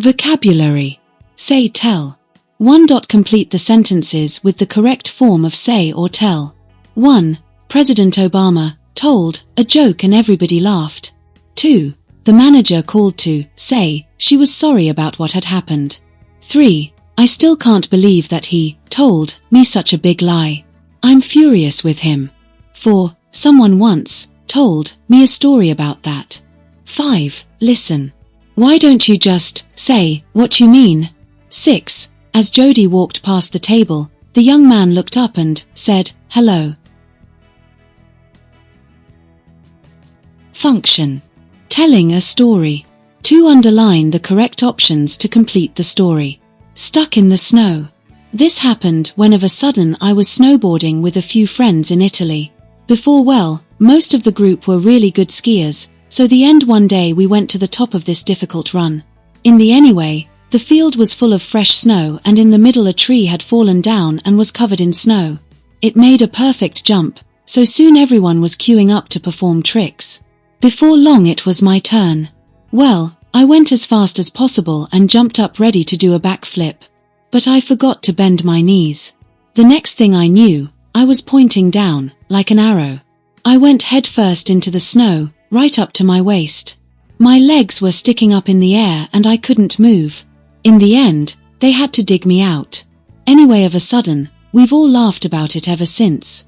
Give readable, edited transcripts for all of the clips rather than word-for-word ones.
Vocabulary. Say, tell. 1. Complete the sentences with the correct form of say or tell. 1. President Obama told a joke and everybody laughed. 2. The manager called to say she was sorry about what had happened. 3. I still can't believe that he told me such a big lie. I'm furious with him. 4. Someone once told me a story about that. 5. Listen. Why don't you just say what you mean? 6. As Jody walked past the table, the young man looked up and said, hello. Function. Telling a story. 2. Underline the correct options to complete the story. Stuck in the snow. This happened when of a sudden I was snowboarding with a few friends in Italy. Before, most of the group were really good skiers, so the end one day we went to the top of this difficult run. In the anyway, the field was full of fresh snow and in the middle a tree had fallen down and was covered in snow. It made a perfect jump, so soon everyone was queuing up to perform tricks. Before long it was my turn. Well, I went as fast as possible and jumped up ready to do a backflip. But I forgot to bend my knees. The next thing I knew, I was pointing down, like an arrow. I went headfirst into the snow, right up to my waist. My legs were sticking up in the air and I couldn't move. In the end, they had to dig me out. Anyway, of a sudden, we've all laughed about it ever since.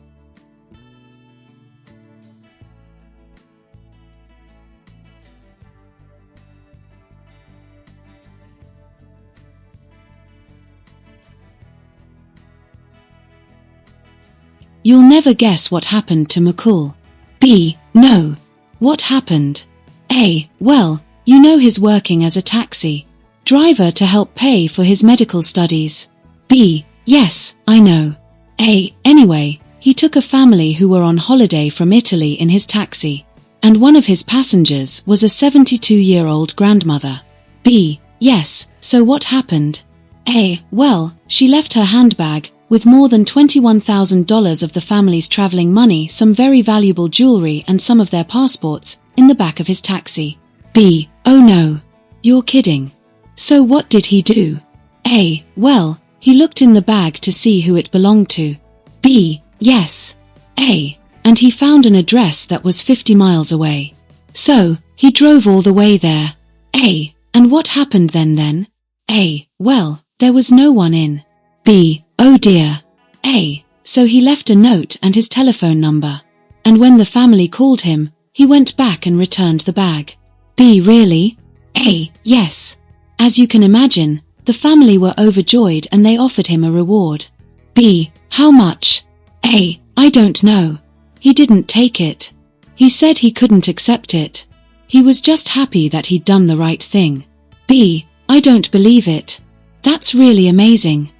You'll never guess what happened to McCool. B. No. What happened? A. Well, you know he's working as a taxi driver to help pay for his medical studies. B. Yes, I know. A. Anyway, he took a family who were on holiday from Italy in his taxi, and one of his passengers was a 72-year-old grandmother. B. Yes, so what happened? A. Well, she left her handbag with more than $21,000 of the family's traveling money, some very valuable jewelry and some of their passports, in the back of his taxi. B. Oh no. You're kidding. So what did he do? A. Well, he looked in the bag to see who it belonged to. B. Yes. A. And he found an address that was 50 miles away. So, he drove all the way there. A. And what happened then? A. Well, there was no one in. B. Oh dear. A. So he left a note and his telephone number. And when the family called him, he went back and returned the bag. B. Really? A. Yes. As you can imagine, the family were overjoyed and they offered him a reward. B. How much? A. I don't know. He didn't take it. He said he couldn't accept it. He was just happy that he'd done the right thing. B. I don't believe it. That's really amazing.